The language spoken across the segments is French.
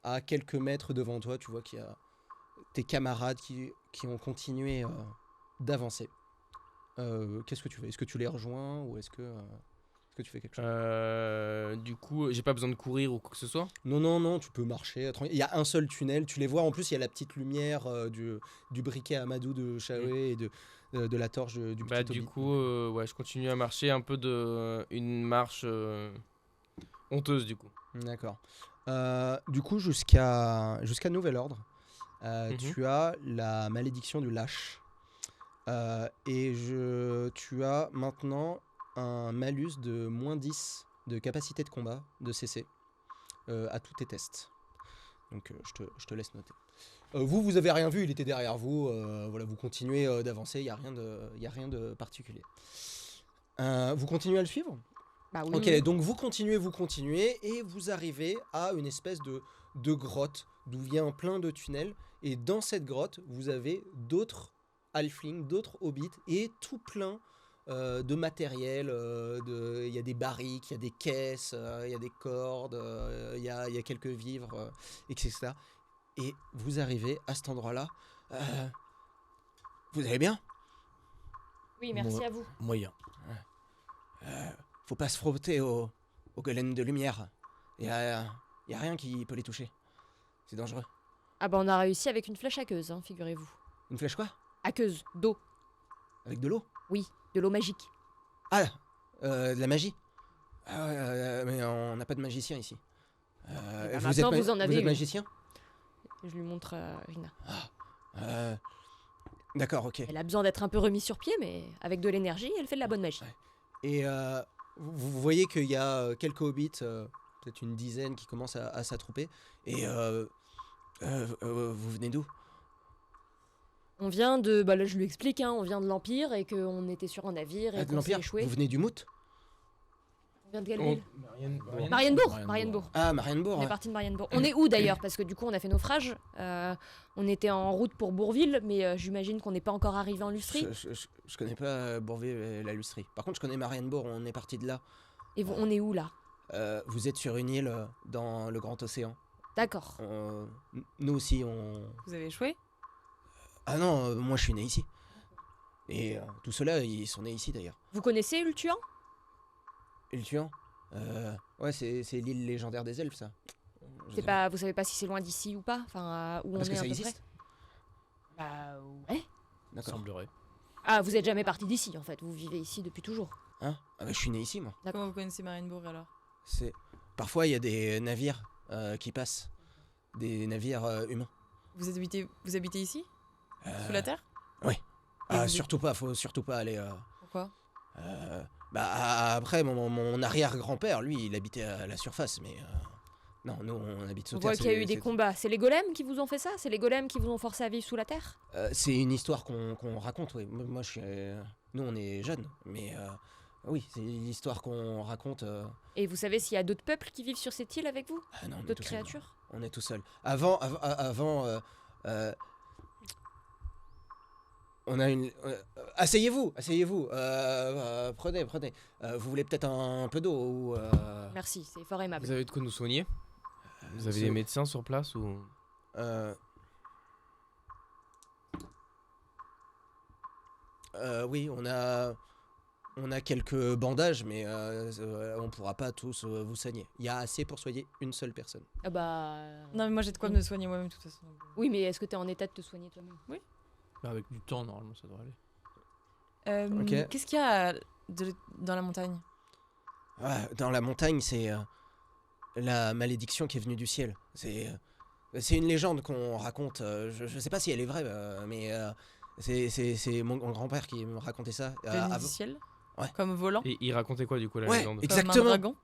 à quelques mètres devant toi, tu vois qu'il y a tes camarades qui ont continué d'avancer. Qu'est-ce que tu fais? Est-ce que tu les rejoins ou est-ce que tu fais quelque chose? Du coup, j'ai pas besoin de courir ou quoi que ce soit. Non, non, non, tu peux marcher. Il y a un seul tunnel, tu les vois. En plus, il y a la petite lumière du briquet Amadou de Mm. Shaoé et de la torche du Bah, petit du Hobbit. coup, ouais, je continue à marcher un peu une marche honteuse, du coup. D'accord. Du coup, jusqu'à nouvel ordre, Mhm. tu as la malédiction du lâche. Tu as maintenant un malus de -10 de capacité de combat de CC à tous tes tests. Donc je te laisse noter. Vous avez rien vu, il était derrière vous. Voilà, vous continuez d'avancer, il n'y a rien de particulier. Vous continuez à le suivre? Bah oui, Ok, oui. donc vous continuez, et vous arrivez à une espèce de grotte d'où vient plein de tunnels. Et dans cette grotte, vous avez d'autres halflings, d'autres hobbits, et tout plein de matériel. Il y a des barriques, il y a des caisses, il y a des cordes, il y a quelques vivres, etc. Et vous arrivez à cet endroit-là. Euh, vous allez bien? Oui, merci à vous. Moyen. Faut pas se frotter au golem de lumière. Y a rien qui peut les toucher. C'est dangereux. Ah bah on a réussi avec une flèche aqueuse, hein, figurez-vous. Une flèche quoi? Aqueuse, d'eau. Avec de l'eau? Oui, de l'eau magique. Ah, de la magie. Ah ouais, mais on n'a pas de magicien ici. Eh ben maintenant, vous en avez vous êtes une. magicien? Je lui montre Rina. Euh, D'accord, ok. Elle a besoin d'être un peu remise sur pied, mais avec de l'énergie, elle fait de la bonne magie. Ouais. Et vous voyez qu'il y a quelques hobbits, peut-être une dizaine, qui commencent à s'attrouper. Et vous venez d'où? On vient de... Bah là, je lui explique, hein, on vient de l'Empire et qu'on était sur un navire et De qu'on s'est l'Empire? échoué. Vous venez du Mout? On vient de quelle On- ville Marianne- Marienbourg. Marienbourg. Ah, Marienbourg. On est parti de Marienbourg. On est où d'ailleurs? Parce que du coup, on a fait naufrage. On était en route pour Bourville, mais j'imagine qu'on n'est pas encore arrivé en Lustrie. Je connais pas Bourville et la Lustrie. Par contre, je connais Marienbourg, on est parti de là. Et on est où là? Vous êtes sur une île dans le grand océan. D'accord. Nous aussi, on... Vous avez échoué? Ah non, moi je suis né ici. Et tout ceux-là, ils sont nés ici d'ailleurs. Vous connaissez Ultuan? Et le tuant Ouais, c'est l'île légendaire des elfes, ça. Je sais Pas, vous savez pas si c'est loin d'ici ou pas? Enfin, où Parce on que est ça à peu existe. près? Bah ouais. D'accord. Semblerait. Ah, vous êtes jamais parti d'ici en fait, vous vivez ici depuis toujours. Hein? Ah bah je suis né ici, moi. D'accord. Comment vous connaissez Marienbourg alors? C'est... Parfois, il y a des navires qui passent. Des navires humains. Vous habitez ici? Euh, Sous la terre? Oui. Et vous êtes- Surtout pas, faut surtout pas aller... Pourquoi? Après, mon arrière-grand-père, lui, il habitait à la surface, mais... non, nous, on habite sous On terre. voit qu'il y a eu des combats. C'est les golems qui vous ont fait ça? C'est les golems qui vous ont forcé à vivre sous la terre? C'est une histoire qu'on raconte, oui. Moi, je suis... nous, on est jeunes, mais... oui, c'est l'histoire qu'on raconte... Et vous savez s'il y a d'autres peuples qui vivent sur cette île avec vous? Ah non, on est D'autres tout seul. créatures? On est tout seul. Avant, on a une... asseyez-vous. Prenez. Vous voulez peut-être un peu d'eau ou... Merci, c'est fort aimable. Vous avez de quoi nous soigner? Vous avez c'est- des médecins sur place ou... Oui, on a quelques bandages, mais on pourra pas tous vous soigner. Il y a assez pour soigner une seule personne. Ah bah... Non, mais moi j'ai de quoi me soigner moi-même de toute façon. Oui, mais est-ce que t'es en état de te soigner toi-même? Bah, avec du temps, normalement, ça devrait aller. Ok. Qu'est-ce qu'il y a dans la montagne? Dans la montagne, c'est la malédiction qui est venue du ciel. C'est une légende qu'on raconte. Je sais pas si elle est vraie, mais c'est mon grand-père qui me racontait ça. Venue Avant- du ciel? Ouais. Comme volant? Et il racontait quoi, du coup, la Ouais, légende? exactement. Comme un dragon?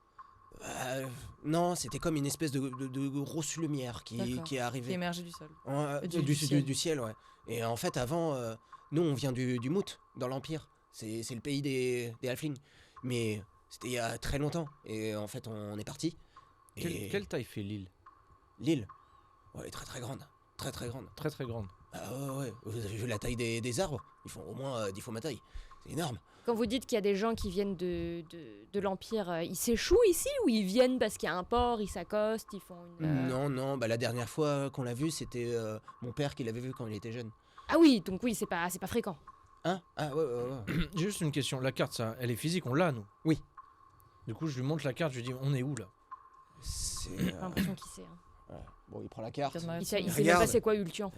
Non, c'était comme une espèce de grosse lumière qui D'accord. est Qui arrivée. émergeait du sol. Du ciel, ouais. Et en fait, avant, nous, on vient du Mout, dans l'Empire. C'est le pays des halflings. Mais c'était il y a très longtemps. Et en fait, on est parti. Et Quelle taille fait l'île? l'île, ouais, très très grande. Très très grande. Très très grande. Ah ouais, ouais. Vous avez vu la taille des arbres? Ils font au moins 10 fois ma taille. C'est énorme. Quand vous dites qu'il y a des gens qui viennent de l'Empire, ils s'échouent ici ou ils viennent parce qu'il y a un port, ils s'accostent, ils font une... Non, bah la dernière fois qu'on l'a vu, c'était mon père qui l'avait vu quand il était jeune. Ah oui, donc oui, c'est pas fréquent. Hein? Ah ouais. J'ai juste une question. La carte, ça, elle est physique, on l'a, nous? Oui. Du coup, je lui montre la carte, je lui dis, on est où, là? C'est... J'ai l'impression qu'il sait. Hein. ouais. Bon, il prend la carte. Regarde ma Il réaction. sait même Regarde. pas c'est quoi Ultian.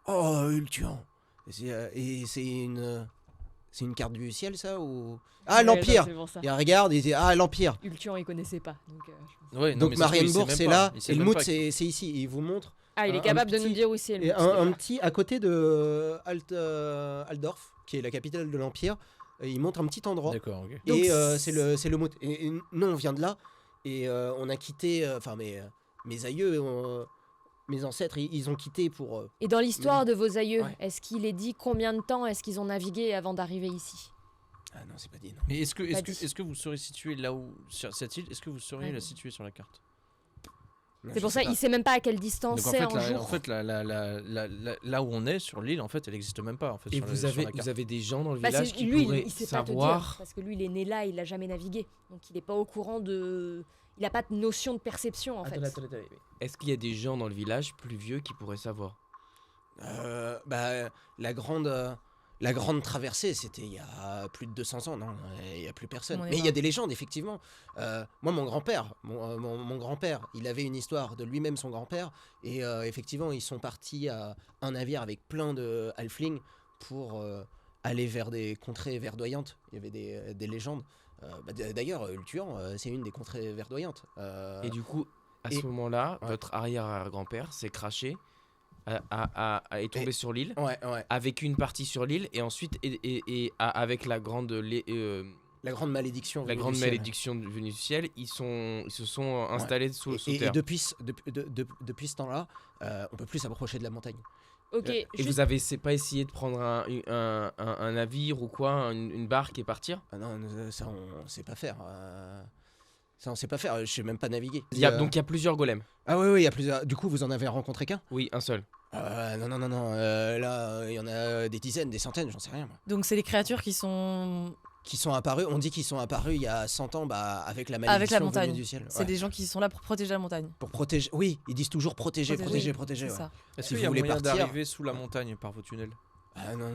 Oh, Ultian. Et c'est une carte du ciel, ça ou... Ah, Ouais, l'Empire. non, c'est pour ça. Et regarde, il dit ah, l'Empire. Ultian, il connaissait pas. Donc, je pense. Ouais, non, Donc mais ça se trouve, il sait Marienbourg, même c'est pas. là, Il sait et le même mood, pas c'est ici. Et il vous montre Ah, il est un capable de petit- nous dire où c'est. le et Mout, un déjà. petit à côté de Altdorf, qui est la capitale de l'Empire. Il montre un petit endroit. D'accord, ok. Et Donc, c'est le mood. Et nous, on vient de là. Et on a quitté. Enfin, mes aïeux, mes ancêtres, ils ont quitté pour. Et dans l'histoire de vos aïeux, Ouais. est-ce qu'il est dit combien de temps est-ce qu'ils ont navigué avant d'arriver ici? Ah non, c'est pas dit, non. Mais est-ce Pas dit. que vous serez situé là où, sur cette île, est-ce que vous sauriez Ouais. la situer sur la carte? Non, C'est je pour sais ça, pas. il sait même pas à quelle distance Donc c'est en jour. en fait, là où on est sur l'île, en fait, elle n'existe même pas. En fait, Et sur vous sur avez, la carte. vous avez des gens dans le Bah, village c'est- qui lui, pourraient il sait pas te dire, savoir. parce que lui, il est né là, il a jamais navigué, donc il est pas au courant de. Il a pas de notion de perception en fait. Attendez. Est-ce qu'il y a des gens dans le village plus vieux qui pourraient savoir? Bah, la grande traversée, c'était il y a plus de 200 ans, non? Il y a plus personne. On est Mais il y a mort. des légendes, effectivement. Moi, mon grand-père, mon grand-père, il avait une histoire de lui-même, son grand-père, et effectivement, ils sont partis à un navire avec plein de halflings pour aller vers des contrées verdoyantes. Il y avait des légendes. D'ailleurs, Ultuan, c'est une des contrées verdoyantes. Et du coup, à et- ce moment-là, Ouais. votre arrière-grand-père s'est craché, est tombé sur l'île, Ouais. a vécu une partie sur l'île, et ensuite, avec la grande, La grande malédiction. la venue grande du ciel. malédiction venue du ciel, ils se sont installés sous Et terre. depuis ce temps-là, on peut plus s'approcher de la montagne. Ok, Et juste- vous avez pas essayé de prendre un navire ou quoi, une barque et partir? Ah non, ça on sait pas faire. Ça on sait pas faire. Je sais même pas naviguer. Donc il y a plusieurs golems. Ah oui, il y a plusieurs. Du coup, vous en avez rencontré qu'un? Oui, un seul. Non. Là, il y en a des dizaines, des centaines, j'en sais rien. Moi. Donc c'est les créatures qui sont Qui sont apparus. On dit qu'ils sont apparus il y a 100 ans, avec la malédiction avec la venue montagne. du ciel. C'est Ouais. des gens qui sont là pour protéger la montagne. Pour protéger. Oui, ils disent toujours protéger. C'est Ouais. ça. Est-ce Si qu'il y a vous voulez moyen partir- d'arriver sous la montagne par vos tunnels? Ah non.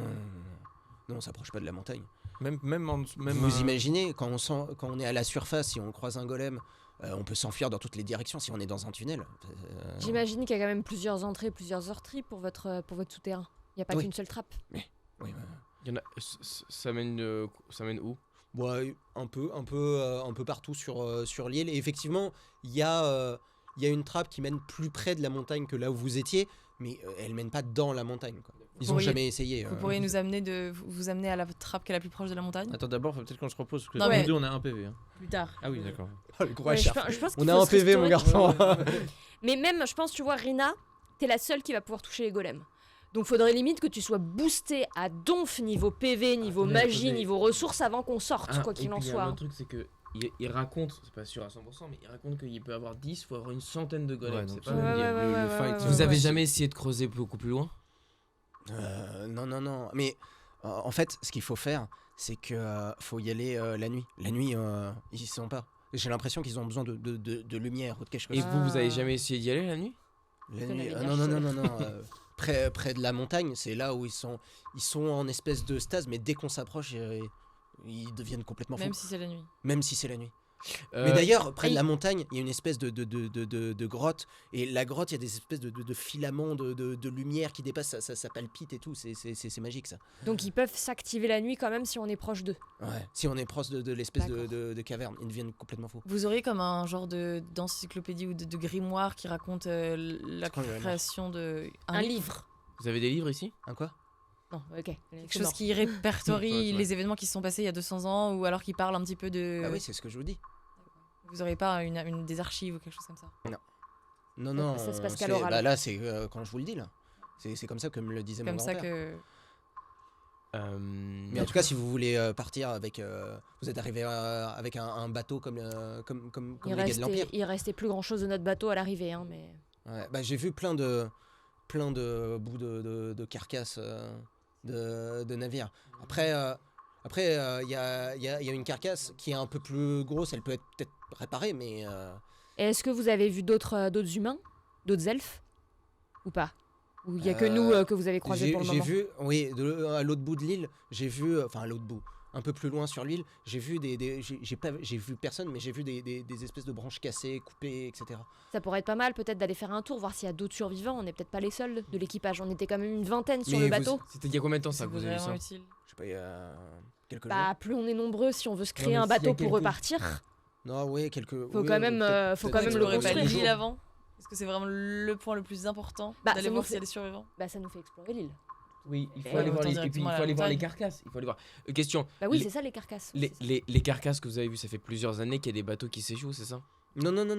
Non, on s'approche pas de la montagne. Même Vous imaginez, quand on est à la surface, si on croise un golem, on peut s'enfuir dans toutes les directions si on est dans un tunnel. J'imagine qu'il y a quand même plusieurs entrées, plusieurs sorties pour votre souterrain. Il n'y a pas Oui. qu'une seule trappe. Oui, Il y en a, ça mène où? ouais, un peu partout sur l'île. Et effectivement, il y a une trappe qui mène plus près de la montagne que là où vous étiez, mais elle mène pas dans la montagne. Quoi. Ils ont pourriez- jamais essayé. Vous pourriez nous amener vous amener à la trappe qui est la plus proche de la montagne Attends, d'abord, faut peut-être qu'on se repose parce que Non, nous mais- deux, on a un PV. Hein. plus tard. Ah oui, d'accord. Oh, le gros Ouais, je, acharpe. pense- je pense On qu'il a faut un se PV, mon restaurer. garçon. Mais même, je pense, tu vois, Rina, t'es la seule qui va pouvoir toucher les golems. Donc faudrait limite que tu sois boosté à donf niveau PV, niveau mais magie, attendez. niveau ressources avant qu'on sorte, Ah, quoi et qu'il en puis, il y a soit. un autre truc, c'est que il raconte, c'est pas sûr à 100%, mais il raconte qu'il peut avoir 10, faut avoir une centaine de golems. Ouais, c'est donc pas Ouais, une ouais, game. ouais, fight, ouais, Vous ouais, avez ouais. jamais essayé de creuser beaucoup plus loin? Non. Mais en fait, ce qu'il faut faire, c'est que faut y aller la nuit. La nuit, ils y sont pas. J'ai l'impression qu'ils ont besoin de lumière ou de quelque chose. Et vous avez Ah. jamais essayé d'y aller la nuit? La Que nuit, la non, lumière non. Près de la montagne, c'est là où ils sont en espèce de stase, mais dès qu'on s'approche, ils deviennent complètement fous. Même si c'est la nuit. Même si c'est la nuit. Euh, Mais d'ailleurs, près de et- la montagne, il y a une espèce de grotte. Et la grotte, il y a des espèces de filaments de lumière qui dépassent, ça palpite et tout. C'est magique, ça. Donc ils peuvent s'activer la nuit quand même si on est proche d'eux. Ouais. Si on est proche de l'espèce D'accord. de caverne, ils deviennent complètement fous. Vous aurez comme un genre d'encyclopédie ou de grimoire qui raconte la C'est quand j'avais création de Un livre. Vous avez des livres ici? Un quoi? Non, ok. quelque chose qui répertorie Ouais, ouais. les événements qui se sont passés il y a 200 ans ou alors qui parle un petit peu de Ah oui, c'est ce que je vous dis. vous aurez pas des archives ou quelque chose comme ça. Non, Ça se passe qu'à c'est- l'oral. bah là, c'est quand je vous le dis, là. C'est comme ça que me le disait mon Comme ça grand-père. que Mais en tout cas, si vous voulez partir avec... vous êtes arrivé avec un bateau comme Il les gars de l'Empire. restait plus grand chose de notre bateau à l'arrivée, hein, mais. Ouais, bah, j'ai vu plein de bouts de carcasses de navire. Après, il y a une carcasse qui est un peu plus grosse, elle peut être peut-être réparée, mais Et est-ce que vous avez vu d'autres humains, d'autres elfes ou pas? Ou il y a que nous que vous avez croisés pour le j'ai moment? vu, oui, à l'autre bout de l'île, j'ai vu, enfin à l'autre bout, un peu plus loin sur l'île, j'ai vu j'ai vu personne, mais j'ai vu des espèces de branches cassées, coupées, etc. Ça pourrait être pas mal peut-être d'aller faire un tour, voir s'il y a d'autres survivants. On n'est peut-être pas les seuls de l'équipage. On était quand même une vingtaine sur Mais le vous- bateau. C'était il y a combien de temps ça C'est que vous avez vu vraiment ça? utile. Je sais pas, il y a quelques Bah jours. plus on est nombreux, si on veut se créer mais un s'il y a bateau pour quelques- repartir, Non, oui, quelques. faut oui, quand même, peut-être- faut peut-être quand même que- le Vous pas reconstruire. l'île avant? Est-ce que c'est vraiment le point le plus important Bah, d'aller ça voir nous s'il y a fait- des survivants? bah ça nous fait explorer l'île. Oui, il Et faut aller on voir entend les, et puis il directement faut à la aller voir les montagne. carcasses. Il faut aller voir. Question. Bah oui, Les- c'est ça les carcasses. Les carcasses que vous avez vues, ça fait plusieurs années qu'il y a des bateaux qui s'échouent, c'est ça? Non, non, Ah.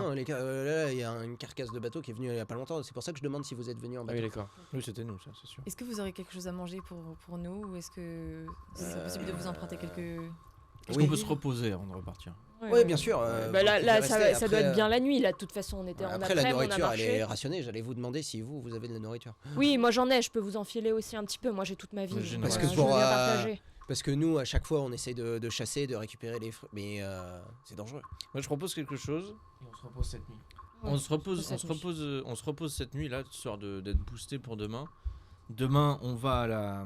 non. Là, il y a une carcasse de bateau qui est venue il y a pas longtemps. C'est pour ça que je demande si vous êtes venu en Ah bateau. oui, d'accord. Oui, c'était nous, ça, c'est sûr. Est-ce que vous aurez quelque chose à manger pour nous ou est-ce que c'est possible de vous emprunter quelques... Est-ce Oui. qu'on peut se reposer avant de repartir? Oui, bien sûr. Bah là, vous là pouvez ça, rester. ça doit Après, être bien la nuit là. De toute façon, on était en Après, la après-midi, on a nourriture, elle est marché. rationnée. J'allais vous demander si vous avez de la nourriture. Oui, moi j'en ai. Je peux vous en filer aussi un petit peu. Moi j'ai toute ma vie. Mais j'ai donc, une- Parce que je pour, veux bien euh, partager. Parce que nous, à chaque fois, on essaye de chasser, de récupérer les fruits. Mais c'est dangereux. Moi, je propose quelque chose. Et on se repose cette nuit. On se repose, cette nuit. on se repose cette nuit là, histoire d'être boosté pour demain. Demain, on va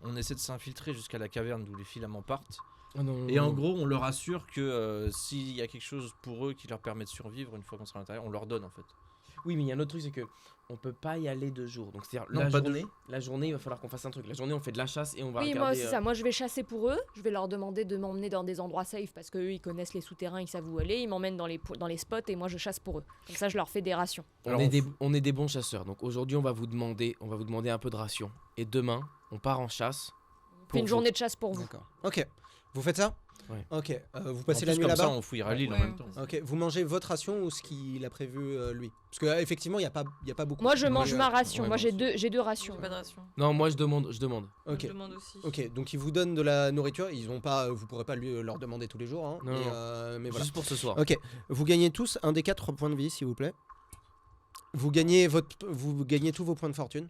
on essaie de s'infiltrer jusqu'à la caverne d'où les filaments partent. Oh non. Et en gros, on leur assure que s'il y a quelque chose pour eux qui leur permet de survivre une fois qu'on sera à l'intérieur, on leur donne en fait. Oui, mais il y a un autre truc, c'est que on peut pas y aller 2 jours. Donc c'est-à-dire Non, pas 2 jours. la journée, il va falloir qu'on fasse un truc. La journée, on fait de la chasse et on va Oui, regarder. moi c'est ça. Moi je vais chasser pour eux. Je vais leur demander de m'emmener dans des endroits safe parce qu'eux ils connaissent les souterrains, ils savent où aller. Ils m'emmènent dans les spots et moi je chasse pour eux. Comme ça je leur fais des rations. Alors, On est des bons chasseurs. Donc aujourd'hui, on va vous demander un peu de ration. Et demain, on part en chasse. On fait une vous. journée de chasse pour vous. D'accord. Ok. Vous faites ça? Ouais. Ok. Vous En passez la plus, nuit comme ça, là-bas? on fouillera l'île en Ouais, même temps. Ok. Vous mangez votre ration ou ce qu'il a prévu lui? Parce que effectivement, il y a pas beaucoup. Moi je mange Mais, ma ration. ouais, Moi moi j'ai deux rations. J'ai pas de ration. Non, moi je demande. Ok. Je demande aussi. Ok, donc ils vous donnent de la nourriture, ils vont pas, vous pourrez pas leur demander tous les jours, hein, Non, mais, non. mais voilà. Juste pour ce soir. Ok, vous gagnez tous un des 4 points de vie, s'il vous plaît. Vous gagnez tous vos points de fortune.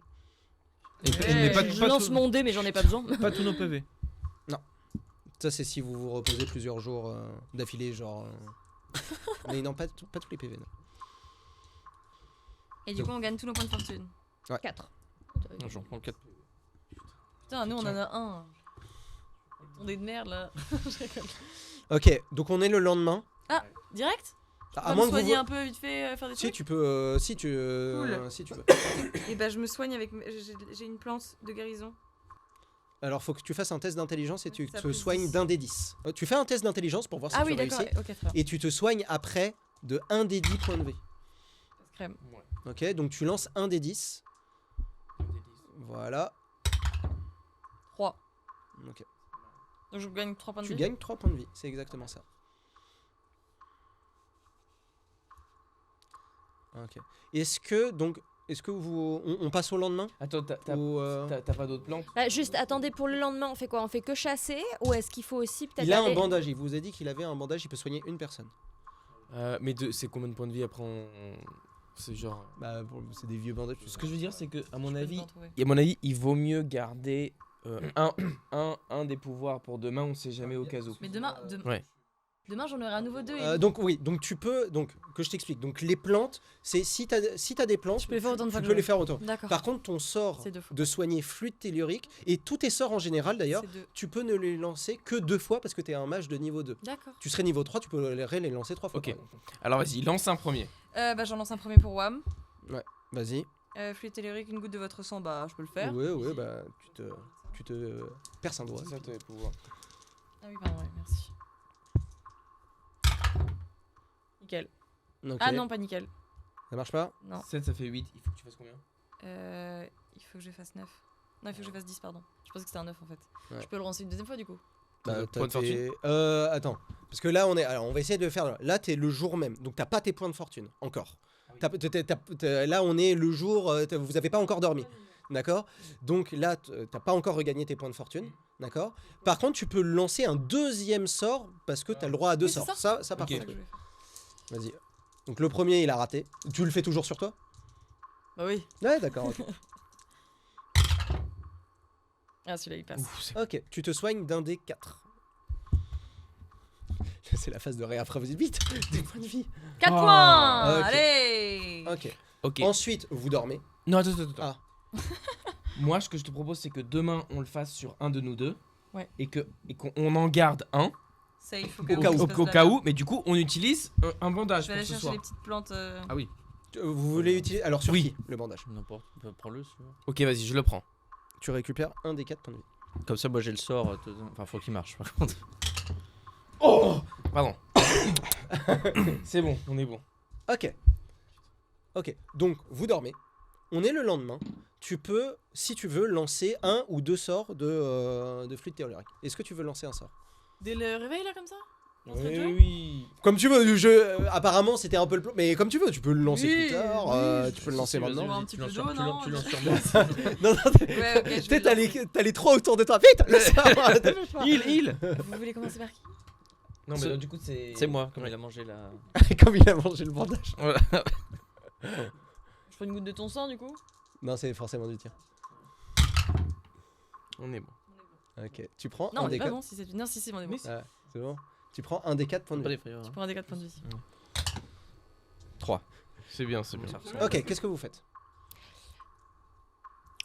Mais pas, Je pas lance tout- mon dé mais j'en ai pas besoin. pas tous nos PV. Ça, c'est si vous vous reposez plusieurs jours d'affilée, genre. Mais non, pas tous les PV. Non. Et du coup, on gagne tous nos points de fortune. 4. Non, j'en prends 4. Putain, nous on en a un. On est de merde là. Ok, donc on est le lendemain. Direct? À On moins me que vous. soigner un peu vite fait, faire des Si trucs. tu peux, si tu peux. Et bah je me soigne avec. J'ai une plante de guérison. Alors, faut que tu fasses un test d'intelligence et tu Ça te plus soignes 10. d'un des 10. Tu fais un test d'intelligence pour voir si Ah tu oui, d'accord. réussis. Ok, très bien. Et tu te soignes après de 1 des 10 points de vie. Crème. Ok, donc tu lances 1 des 10. Voilà. 3. Ok. Donc je gagne 3 points de Tu vie. gagnes 3 points de vie, c'est exactement ça. Ok. Est-ce que on passe au lendemain Attends, t'as ou, pas d'autres plans? Bah, juste attendez pour le lendemain, on fait quoi? On fait que chasser ou est-ce qu'il faut aussi peut-être Il a un aller- bandage, il vous a dit qu'il avait un bandage, il peut soigner une personne. Mais c'est combien de points de vie après c'est genre. Bah, c'est des vieux bandages. Ce que je veux dire, c'est que à mon Je peux avis, t'en trouver. et à mon avis, il vaut mieux garder un des pouvoirs pour demain. On sait jamais au cas où. Mais demain, Ouais. demain j'en aurai à nouveau 2. Donc oui, donc tu peux, donc que je t'explique. Donc les plantes, c'est si t'as des plantes, Tu peux les faire autant de fois tu que peux je les veux. faire autant. D'accord. Par contre, ton sort C'est 2 fois. de soigner fluide tellurique et tous tes sorts en général d'ailleurs, C'est 2. tu peux ne les lancer que 2 fois parce que t'es un mage de niveau 2. D'accord. Tu serais niveau 3, tu peux les lancer 3 fois. Ok. par exemple. Alors vas-y, lance un premier. Bah j'en lance un premier pour WAM. Vas-y. Fluide tellurique, une goutte de votre sang, bah je peux le faire. Ouais, bah tu te perces un doigt. C'est ça, tes pouvoirs. Ah oui, pardon, ouais, merci. Nickel. Ok. Ah non, pas nickel. Ça marche pas. Non. 7, ça fait 8. Il faut que tu fasses combien? Il faut que je fasse 9. Non, il faut que je fasse 10, pardon. Je pensais que c'était un 9 en fait. Ouais. Je peux le relancer une deuxième fois du coup. Bah, point de fortune. Attends, parce que là on va essayer de faire. Là t'es le jour même, donc t'as pas tes points de fortune encore. Là on est le jour, vous avez pas encore dormi, d'accord? Donc là t'as pas encore regagné tes points de fortune, d'accord? Par contre tu peux lancer un deuxième sort parce que t'as le droit à 2 Oui, c'est sorts. ça. Ça par Ok. C'est ça contre. que je vais faire. Vas-y. Donc le premier il a raté. Tu le fais toujours sur toi? Bah oui. Ouais, d'accord. Ok. Ah, celui-là, il passe. Ouf, c'est- Ok, tu te soignes d'un des 4. C'est la phase de réaffra, vous dites vite, des points de vie. 4 Oh, points. ok. Allez. Ok. Ok. Ensuite, vous dormez. Non, attends. Ah. Moi, ce que je te propose, c'est que demain, on le fasse sur un de nous deux. Ouais. Et qu'on en garde un Safe Au cas où. au cas où. Mais du coup, on utilise un bandage Je vais aller pour ce chercher soir. les petites plantes. Ah oui, Vous voulez utiliser. Alors, sur qui le bandage? n'importe. Prends-le. Ok, vas-y, je le prends. Tu récupères un des 4 points de vie. Comme ça, moi j'ai le sort. Enfin, faut qu'il marche par contre. Oh Pardon. C'est bon, on est bon. Ok. Ok. Donc, vous dormez. On est le lendemain. Tu peux, si tu veux, lancer un ou deux sorts de fluide théorique. Est-ce que tu veux lancer un sort? Dès le réveil, là, comme ça D'entrée de jeu Oui. Comme tu veux, apparemment c'était un peu le plan, mais comme tu veux, tu peux le lancer Oui, plus tard, oui, tu peux le lancer vas-y, maintenant. vas-y. Un petit peu d'eau, non Tu lances sur Ouais, moi. Non, non, ok, je vais t'as les trois autour de toi, vite laisse-moi. Il Vous voulez commencer par qui? Non, mais du coup, c'est. C'est moi, comme il a mangé la. Comme il a mangé le bandage. Voilà. Je prends une goutte de ton sang, du coup. Non, c'est forcément du tir. On est bon. Ok, tu prends Non, un on est des pas 4. bon si c'est. Non, si, c'est bon, on est bon. Ouais, c'est bon. Tu prends un des 4 points de Pas vie. des frères. Tu prends un des 4 points de vie. 3. C'est bien, c'est bien. Ok, qu'est-ce que vous faites?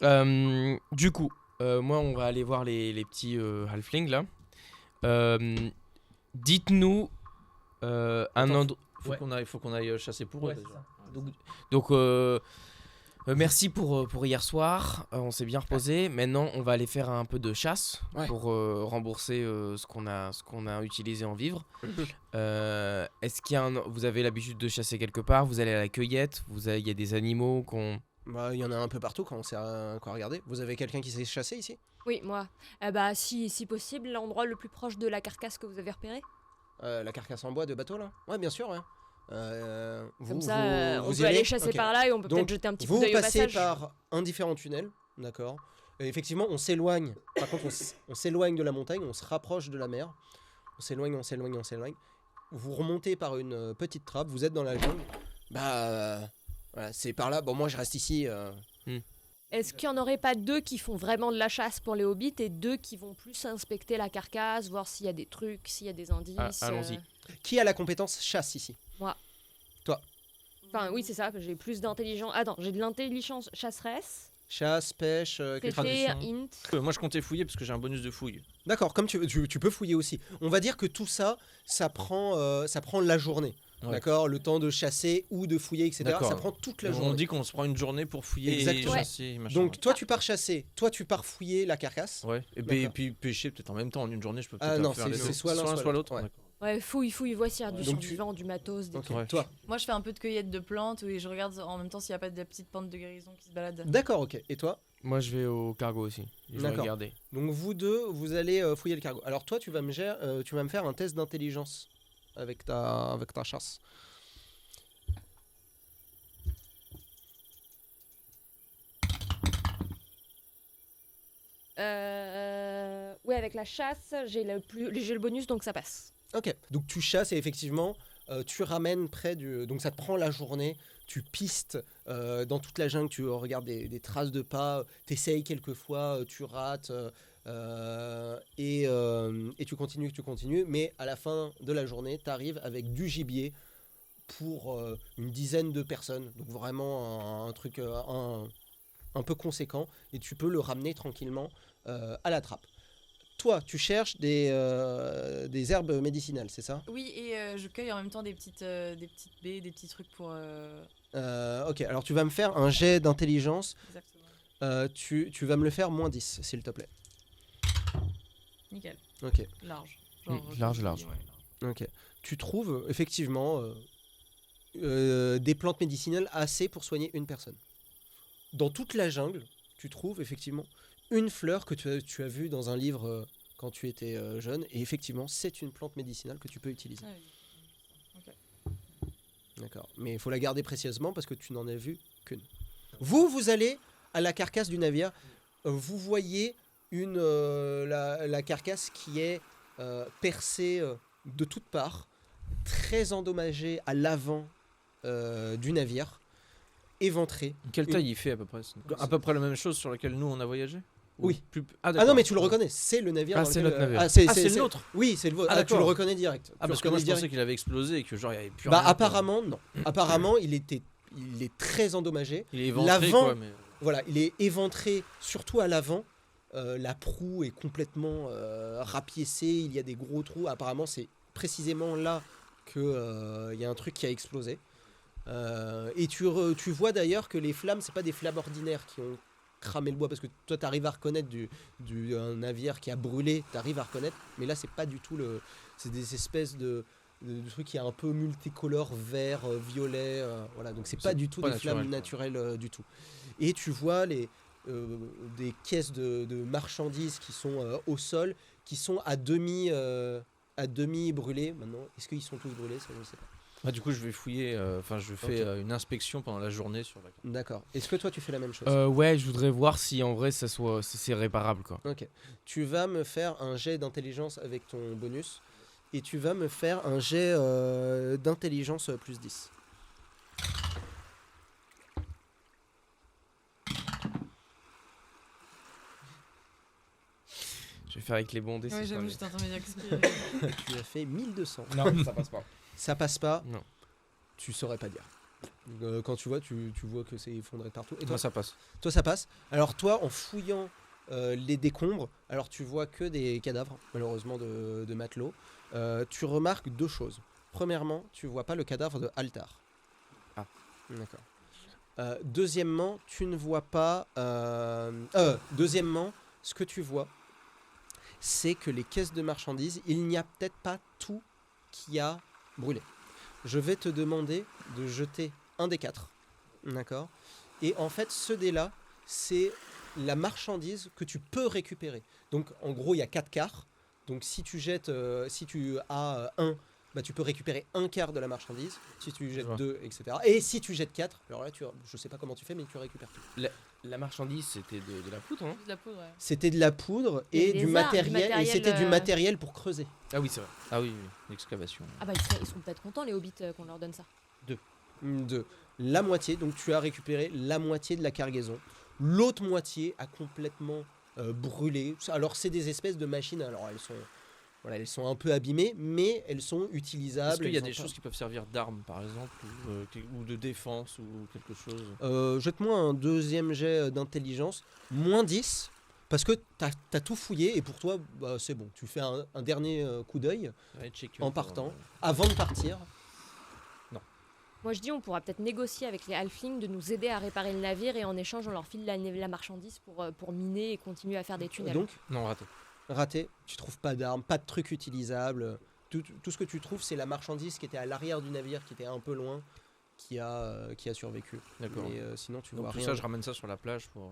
Du coup, moi, on va aller voir les petits halflings là. Dites-nous un Attends, endroit. Faut qu'on aille chasser pour eux. déjà. Donc, merci pour hier soir. On s'est bien reposé. Maintenant, on va aller faire un peu de chasse Ouais. pour rembourser ce qu'on a utilisé en vivre. Est-ce qu'il y a vous avez l'habitude de chasser quelque part? Vous allez à la cueillette? Il y a des animaux qu'on. Bah, il y en a un peu partout quand on sait quoi regarder. Vous avez quelqu'un qui sait chasser ici? Oui, moi. Bah, si possible, l'endroit le plus proche de la carcasse que vous avez repéré. La carcasse en bois de bateau là? Ouais, bien sûr, ouais. Comme ça, on vous y peut aller allez chasser Ok. par là et on peut Donc, peut-être jeter un petit coup Vous d'œil au passez passage. par un différent tunnel, d'accord. Et effectivement, on s'éloigne. Par contre, on s'éloigne de la montagne, on se rapproche de la mer. On s'éloigne. Vous remontez par une petite trappe, vous êtes dans la jungle. Voilà, c'est par là. Bon, moi, je reste ici. Est-ce qu'il n'y en aurait pas deux qui font vraiment de la chasse pour les hobbits et deux qui vont plus inspecter la carcasse, voir s'il y a des trucs, s'il y a des indices allons-y. Qui a la compétence chasse ici? Enfin, oui, c'est ça, j'ai plus d'intelligence. Attends, j'ai de l'intelligence chasseresse, Chasse, pêche, TT, traduction. int. Moi je comptais fouiller parce que j'ai un bonus de fouille. D'accord, comme tu veux, tu peux fouiller aussi. On va dire que tout ça, ça prend la journée. Ouais. D'accord, le temps de chasser ou de fouiller, etc. D'accord. Ça prend toute la On journée. dit qu'on se prend une journée pour fouiller Exactement. et chasser, machin. Donc toi tu pars chasser, toi tu pars fouiller la carcasse. Ouais. Et D'accord. puis pêcher peut-être en même temps en une journée, je peux Ah peut-être non, faire c'est- les c'est deux. soit l'un, soit l'autre. l'autre, ouais. D'accord. Ouais, fouille, voir s'il y a du Donc survivant, du matos, des Ok, trucs. Ouais. toi. Moi, je fais un peu de cueillette de plantes et je regarde en même temps s'il n'y a pas de petites plantes de guérison qui se baladent. D'accord, ok. Et toi? Moi, je vais au cargo aussi. Je vais D'accord. regarder. Donc vous deux, vous allez fouiller le cargo. Alors toi tu vas me faire un test d'intelligence avec ta chasse. Ouais, avec la chasse, j'ai le bonus, donc ça passe. Ok. Donc tu chasses et effectivement tu ramènes près du. Donc ça te prend la journée. Tu pistes dans toute la jungle, tu regardes des traces de pas, t'essayes quelquefois, tu rates et tu continues. Mais à la fin de la journée, tu arrives avec du gibier pour une dizaine de personnes. Donc vraiment un truc un peu conséquent et tu peux le ramener tranquillement à la trappe. Toi, tu cherches des herbes médicinales, c'est ça? Oui, et je cueille en même temps des petites baies, des petits trucs pour. Ok, alors tu vas me faire un jet d'intelligence. Exactement. Tu vas me le faire moins 10, s'il te plaît. Nickel. Ok, Large. Large. Ouais, ok. Tu trouves effectivement des plantes médicinales assez pour soigner une personne. Dans toute la jungle, tu trouves effectivement une fleur que tu as vue dans un livre quand tu étais jeune. Et effectivement, c'est une plante médicinale que tu peux utiliser. ouais. D'accord. Mais il faut la garder précieusement parce que tu n'en as vu qu'une. Vous allez à la carcasse du navire. Vous voyez la carcasse qui est percée de toutes parts, très endommagée à l'avant du navire, éventrée. Quelle taille il fait à peu près? À peu près la même chose sur laquelle nous on a voyagé? Oui. Ah, Ah non, mais tu le reconnais, c'est le navire. Ah, dans c'est lequel- notre navire. Ah, c'est Ah, c'est le c'est- nôtre. Oui, c'est le vôtre. Ah, Ah, tu le d'accord. reconnais direct. Ah, Tu parce que moi reconnais je direct. pensais qu'il avait explosé et que genre il y avait plus Bah rien. apparemment non. Apparemment il est très endommagé. Il est éventré l'avant- quoi. Mais... Voilà, il est éventré surtout à l'avant. La proue est complètement rapiécée. Il y a des gros trous. Apparemment c'est précisément là que il y a un truc qui a explosé. Et tu vois d'ailleurs que les flammes c'est pas des flammes ordinaires qui ont cramé le bois parce que toi tu arrives à reconnaître un navire qui a brûlé, tu arrives à reconnaître, mais là c'est pas du tout c'est des espèces de trucs qui est un peu multicolore, vert, violet, voilà, donc c'est pas du tout pas des flammes naturel, naturelles du tout. Et tu vois des caisses de marchandises qui sont au sol, qui sont à demi brûlées. Maintenant, est-ce qu'ils sont tous brûlés? Ça, je ne sais pas. Bah, du coup, je vais fouiller. Enfin, je fais une inspection pendant la journée sur la carte. D'accord. Est-ce que toi tu fais la même chose? Ouais, je voudrais voir si en vrai c'est réparable quoi. Ok. Tu vas me faire un jet d'intelligence avec ton bonus. Et tu vas me faire un jet d'intelligence plus 10. Je vais faire avec les bons dés. Ouais, c'est j'avoue, pas j'étais en train de me dire qu'est-ce que Tu as fait 1200. vrai. Non, ça passe pas. Ça passe pas. Non. Tu saurais pas dire. Quand tu vois, tu vois que c'est effondré partout. Et toi, Moi, ça passe. toi, ça passe. Alors toi, en fouillant les décombres, alors tu vois que des cadavres, malheureusement, de matelots. Tu remarques deux choses. Premièrement, tu vois pas le cadavre de Altar. Ah. D'accord. Deuxièmement, tu ne vois pas... deuxièmement, ce que tu vois, c'est que les caisses de marchandises, il n'y a peut-être pas tout qui a brûlé. Je vais te demander de jeter un des 4. D'accord. Et en fait, ce dé-là, c'est la marchandise que tu peux récupérer. Donc, en gros, il y a 4 quarts. Donc, si tu jettes, si tu as 1, bah, tu peux récupérer un quart de la marchandise. Si tu jettes vois. 2, etc. Et si tu jettes 4, alors là, je sais pas comment tu fais, mais tu récupères tout. La marchandise c'était de la poudre, hein. de la poudre, ouais. C'était de la poudre Il y et avait du des arts, du matériel. Et matériel, c'était du matériel pour creuser. Ah oui, c'est vrai. Ah oui, l'excavation. Ah bah ils sont peut-être contents les hobbits qu'on leur donne ça. De la moitié. Donc tu as récupéré la moitié de la cargaison. L'autre moitié a complètement brûlé. Alors c'est des espèces de machines. Alors elles sont un peu abîmées, mais elles sont utilisables. Est-ce qu'il y a elles des sont choses qui peuvent servir d'armes, par exemple, ou de défense, ou quelque chose? Jette-moi un deuxième jet d'intelligence. Moins 10. Parce que t'as tout fouillé et pour toi, bah, c'est bon. Tu fais un dernier coup d'œil Ouais, check, en pour, partant. Avant de partir. Moi je dis on pourra peut-être négocier avec les halflings de nous aider à réparer le navire et en échange on leur file la marchandise pour miner et continuer à faire des tunnels. Donc, Non, raté. raté, tu trouves pas d'armes, pas de trucs utilisables. Tout ce que tu trouves, c'est la marchandise qui était à l'arrière du navire, qui était un peu loin, qui a survécu. D'accord. Mais sinon, tu Donc vois tout rien. ça, je ramène ça sur la plage pour.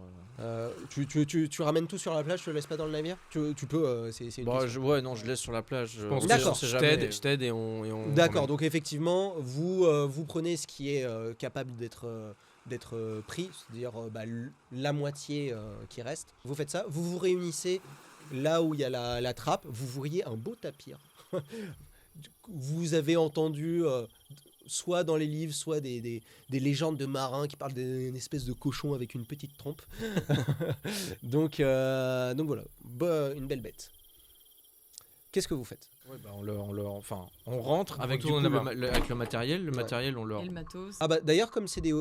Tu ramènes tout sur la plage, tu le laisses pas dans le navire. Tu peux, c'est une Bon, question. ouais, non, je laisse sur la plage. Je pense que D'accord. je t'aide et on D'accord, ramène. donc effectivement, vous prenez ce qui est capable d'être pris, c'est-à-dire la moitié qui reste. Vous faites ça, vous vous réunissez là où il y a la trappe, vous voyez un beau tapir. Vous avez entendu soit dans les livres, soit des légendes de marins qui parlent d'une espèce de cochon avec une petite trompe. donc voilà, une belle bête. Qu'est-ce que vous faites? Ouais, bah, on rentre On avec, du coup, retourne là-bas. avec le matériel. Le Ouais. matériel, on leur. Et le matos. Ah bah d'ailleurs comme c'est des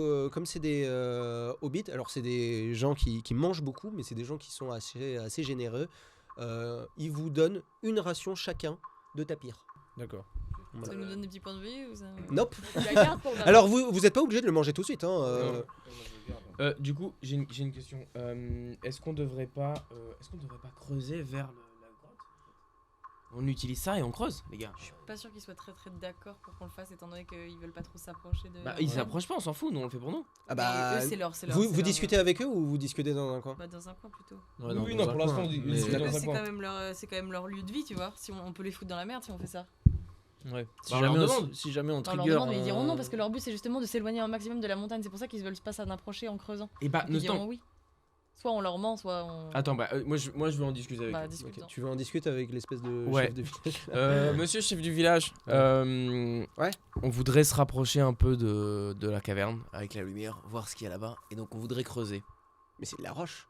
hobbits, alors c'est des gens qui mangent beaucoup, mais c'est des gens qui sont assez généreux. Ils vous donnent une ration chacun de tapir. D'accord. Voilà. Ça nous donne des petits points de vie ou ça... Nope. Tu la gardes pour le- Alors vous n'êtes pas obligé de le manger tout de suite. Hein, Du coup, j'ai une question. Est-ce qu'on devrait pas creuser vers la grotte? On utilise ça et on creuse, les gars. Je suis pas sûr qu'ils soient très d'accord pour qu'on le fasse étant donné qu'ils veulent pas trop s'approcher de. Bah, ils s'approchent pas, on s'en fout, nous on le fait pour nous. Ah Mais bah, eux, c'est leur. vous discutez avec eux ou vous discutez dans un coin? Bah, dans un coin plutôt. Ouais, Oui, dans non, un pour coin, l'instant, on dit- mais- c'est dans un C'est coin. quand même leur lieu de vie, tu vois. Si on peut les foutre dans la merde si on fait ça. Ouais. Si Bah, on leur jamais demande. si jamais on On leur trigger. demande, mais ils diront non parce que leur but c'est justement de s'éloigner un maximum de la montagne. C'est pour ça qu'ils veulent pas s'en approcher en creusant. Et bah, Ils diront oui. Soit on leur ment, soit on. Attends, bah, moi je vais en discuter avec Bah, eux. discute-en. Ok, tu veux en discuter avec l'espèce de Ouais. chef de village? Monsieur chef du village, Ouais. on voudrait se rapprocher un peu de la caverne avec la lumière, voir ce qu'il y a là-bas, et donc on voudrait creuser. Mais c'est de la roche.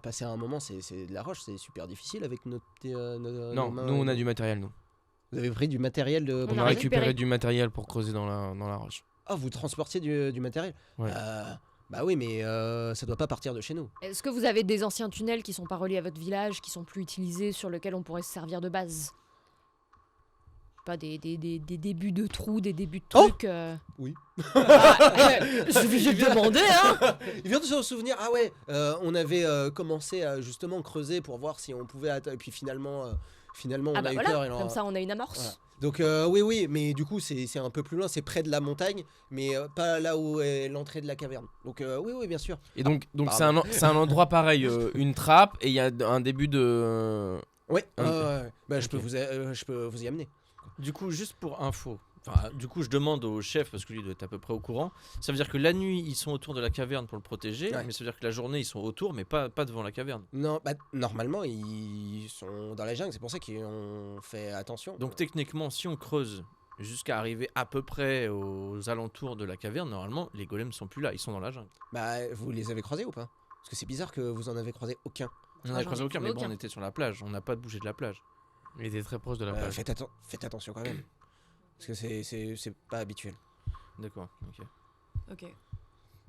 passer un moment, c'est de la roche, c'est super difficile avec nos Non, mains. nous on a du matériel, nous. Vous avez pris du matériel de. On On a a récupéré récupéré du matériel pour creuser dans la roche. Ah, vous transportiez du matériel. Ouais. Bah oui, mais ça doit pas partir de chez nous. Est-ce que vous avez des anciens tunnels qui sont pas reliés à votre village, qui sont plus utilisés, sur lesquels on pourrait se servir de base? Pas des débuts de trous, des débuts de Oh trucs. Oui. Je demandais, hein. Il vient de se souvenir, ah ouais, on avait commencé à justement creuser pour voir si on pouvait et puis finalement on Ah a bah eu voilà, peur. comme ça on a une amorce. Voilà. Donc oui, mais du coup c'est un peu plus loin, c'est près de la montagne, mais pas là où est l'entrée de la caverne. Donc oui, bien sûr. Et donc pardon. c'est un endroit pareil, une trappe, et il y a un début de. Ouais, Ok. bah, Ok. je peux vous y amener. Du coup, juste pour info, du coup, je demande au chef, parce que lui doit être à peu près au courant. Ça veut dire que la nuit, ils sont autour de la caverne pour le protéger, Ouais. mais ça veut dire que la journée, ils sont autour, mais pas devant la caverne. Non, bah normalement ils sont dans la jungle, c'est pour ça qu'on fait attention. Donc techniquement, si on creuse jusqu'à arriver à peu près aux alentours de la caverne, normalement, les golems sont plus là, ils sont dans la jungle. Bah vous les avez croisés ou pas? Parce que c'est bizarre que vous en avez croisé aucun. On Ah, n'a j'en creusé ai aucun, trouvé mais bon, on aucun. était sur la plage, on n'a pas bougé de la plage. Il était très proche de la plage. Faites attention quand même. Parce que c'est pas habituel. D'accord, ok. Ok. Donc,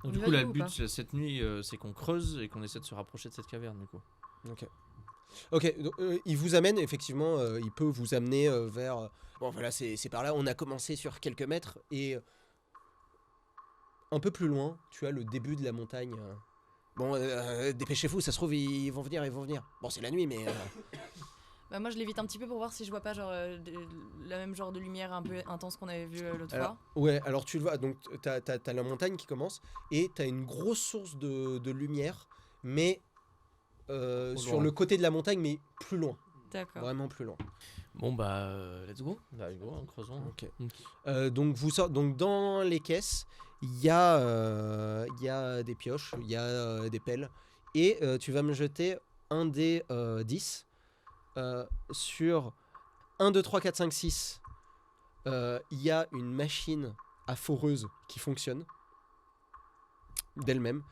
On du y coup, va, le ou but pas cette nuit, c'est qu'on creuse et qu'on essaie de se rapprocher de cette caverne, du coup. Ok, donc, il vous amène effectivement, il peut vous amener vers. Bon voilà, c'est par là. On a commencé sur quelques mètres et un peu plus loin, tu as le début de la montagne. Bon, dépêchez-vous, ça se trouve ils vont venir. Bon, c'est la nuit, mais Bah, moi, je l'évite un petit peu pour voir si je vois pas genre la même genre de lumière un peu intense qu'on avait vu l'autre alors, fois. ouais. Alors tu le vois. Donc t'as la montagne qui commence et t'as une grosse source de lumière, mais sur loin. le côté de la montagne, mais plus loin, D'accord. vraiment plus loin. Bon bah, let's go. Bah, go, hein, creusons. Ok. Donc donc dans les caisses, il y a des pioches, il y a des pelles, et tu vas me jeter un des 10 sur 1, 2, 3, 4, 5, 6. Il y a une machine à foreuse qui fonctionne d'elle-même.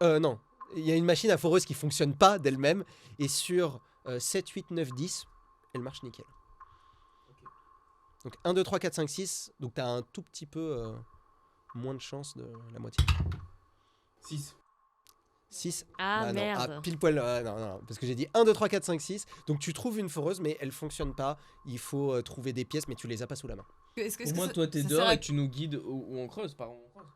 Non, il y a une machine à foreuse qui fonctionne pas d'elle-même, et sur 7, 8, 9, 10, elle marche nickel. Donc 1, 2, 3, 4, 5, 6. Donc t'as un tout petit peu moins de chance de la moitié. 6. 6. Ah non, merde. pile poil. Non, parce que j'ai dit 1, 2, 3, 4, 5, 6. Donc tu trouves une foreuse, mais elle fonctionne pas. Il faut trouver des pièces, mais tu les as pas sous la main. Est-ce Au moins toi t'es ça dehors sert à- et tu nous guides où on creuse, par où on creuse.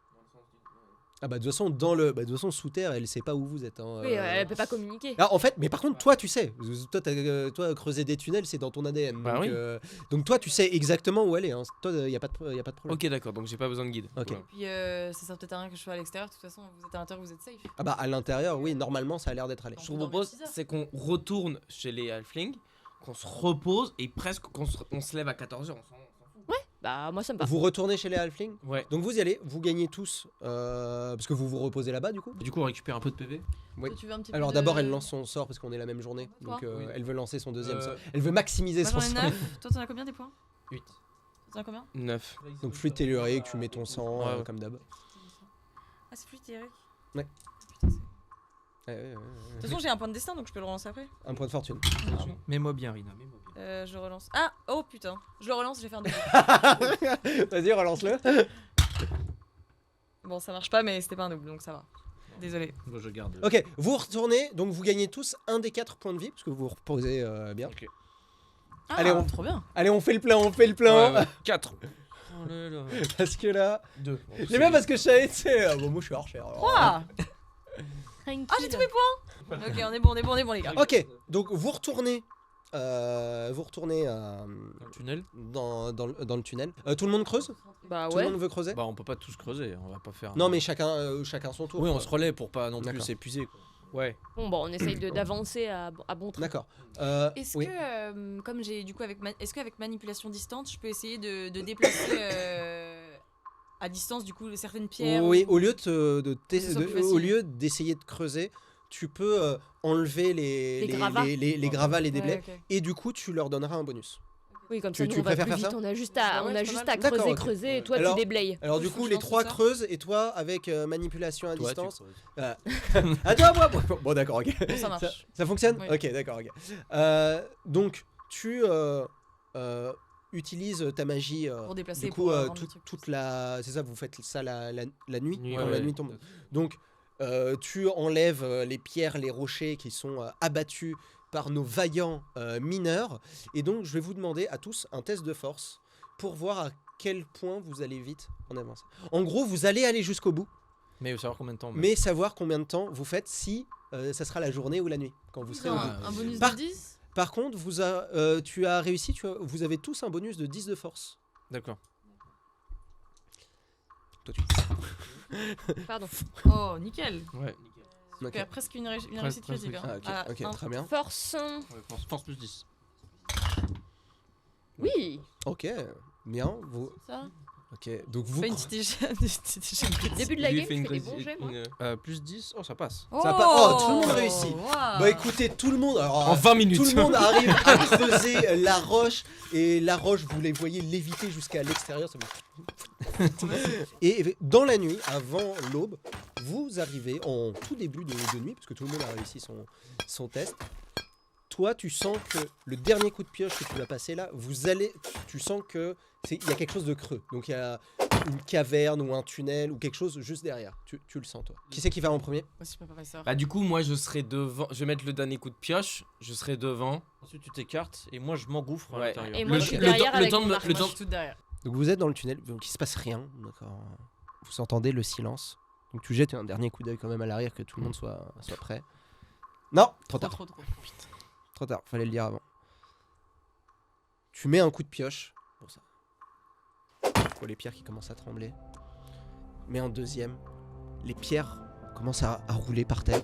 Ah bah de toute façon, sous terre, elle sait pas où vous êtes. Hein, Oui, elle peut pas communiquer. Ah, en fait, mais par contre, toi, tu sais. Toi, creuser des tunnels, c'est dans ton ADN. Bah donc, oui. Donc toi, tu sais exactement où elle est. Hein. Toi, y a pas de problème. Ok d'accord, donc j'ai pas besoin de guide. Ok. Voilà. Puis ça sert peut-être à rien que je sois à l'extérieur. De toute façon, vous êtes à l'intérieur, vous êtes safe. Ah bah à l'intérieur, oui, normalement, ça a l'air d'être allé. Ce que je vous dormir propose, 6 heures. c'est qu'on retourne chez les halflings, qu'on se repose et presque on se lève à 14h. Bah moi ça me va. Vous retournez chez les halflings. Ouais. Donc vous y allez, vous gagnez tous, parce que vous vous reposez là-bas du coup. Du coup, on récupère un peu de PV. Oui. Toi, tu veux un petit peu Alors de- d'abord elle lance son sort parce qu'on est la même journée, Toi donc Oui. elle veut lancer son deuxième Euh, sort. Elle veut maximiser Moi, son j'en ai sort. 9. Toi, t'en as combien des points 8. T'en as combien 9. Donc fluide tellurique, tu mets ton sang Ouais, ouais. comme d'hab. Ah, c'est fluide, Eric. Ouais. Putain, c'est- Ouais. De toute façon, j'ai un point de destin donc je peux le relancer après. Un point de fortune. Mets-moi bien, Rina, mets-moi bien. Je relance. Ah, oh putain. Je le relance, je vais faire un double. Vas-y, relance-le. Bon, ça marche pas, mais c'était pas un double donc ça va. Désolé. Moi, je garde. Ok, vous retournez, donc vous gagnez tous un des 4 points de vie parce que vous vous reposez bien. Ok. Ah, Allez, on- trop bien. Allez, on fait le plein. 4. Oh là là. Parce que là, 2. j'aime bien parce que je savais, tu sais, bon, moi je suis hors cher. 3. Ah, j'ai tous mes points. Ok, on est bon les gars. Ok, donc vous retournez Tunnel. dans le tunnel. Tout le monde creuse? Bah Tout le ouais. monde veut creuser? Bah, on peut pas tous creuser, on va pas faire. Non, mais chacun son tour. Oui, on quoi. se relaie pour pas non plus D'accord. s'épuiser. quoi. Ouais. Bon bah on essaye d'avancer à bon train. D'accord. Est-ce oui. que, comme j'ai du coup est-ce qu'avec manipulation distante, je peux essayer de déplacer à distance du coup certaines pierres Oui, ou- au lieu que ce soit plus facile. au lieu d'essayer de creuser, tu peux enlever Les gravats. les gravats, les déblais, Ouais, ok. et du coup tu leur donneras un bonus. Ok. Oui, comme Tu- ça, nous, tu on va préfères plus faire vite. ça On a juste à, Ouais, on a c'est juste pas à mal. creuser, D'accord, ok. creuser, et toi, Alors- tu déblayes. Alors du Faut coup, que je les lance 3 tout ça. creusent et toi avec manipulation à Toi, tu distance. creuses. À toi, moi. Bon, d'accord, ok. Bon, ça marche. Ça fonctionne. Oui. Ok, d'accord, ok. Donc tu utilises ta magie. Pour déplacer, Du coup, pour rendre le truc. toute la, c'est ça, vous faites ça la nuit, Nuit, quand ouais. la nuit tombe. Donc, tu enlèves les pierres, les rochers qui sont abattus par nos vaillants mineurs. Et donc, je vais vous demander à tous un test de force pour voir à quel point vous allez vite en avance. En gros, vous allez aller jusqu'au bout, Mais il faut savoir combien de temps. mais savoir combien de temps vous faites, si ça sera la journée ou la nuit, quand vous serez au Non, bout. un bonus Par- de 10. Par contre, tu as réussi, vous avez tous un bonus de 10 de force. D'accord. Toi, tu... Pardon. Oh, nickel. Ouais. Super, presque une réussite presque. critique. hein. Ah, ok, un. très bien. Force. Force plus 10. Oui. Ok, bien. Vous... Ça. Ok, donc vous... Fais une petite échelle critique. Début de la Lui game, fait une je fais des grosse- bons jets, moi. Plus 10. Oh, ça passe. Ça va pas- Oh, tout le monde réussit. Waouh. Bah écoutez, tout le monde... Alors, En 20 minutes. tout le monde arrive à creuser la roche, et la roche, vous les voyez léviter jusqu'à l'extérieur. Ça fait- Et dans la nuit, avant l'aube, vous arrivez en tout début de nuit, parce que tout le monde a réussi son test. Toi, tu sens que le dernier coup de pioche que tu vas passer là, tu sens que il y a quelque chose de creux. Donc il y a une caverne ou un tunnel ou quelque chose juste derrière. Tu le sens, toi. Qui c'est qui va en premier? Moi, je peux pas faire ça. Bah du coup moi je serai devant, je vais mettre le dernier coup de pioche, je serai devant. Ensuite, tu t'écartes et moi, je m'engouffre à Ouais. l'intérieur. Et moi, Le- je suis le derrière temps- le avec temps de mon me- arc. le Moi, temps- je suis tout derrière. Donc vous êtes dans le tunnel, donc il se passe rien. D'accord. Vous entendez le silence. Donc tu jettes un dernier coup d'œil quand même à l'arrière, que tout le monde soit prêt. Non, trop tard. Trop. Trop tard, fallait le dire avant. Tu mets un coup de pioche pour ça. Pour les pierres qui commencent à trembler. Mais un deuxième, les pierres commencent à rouler par terre.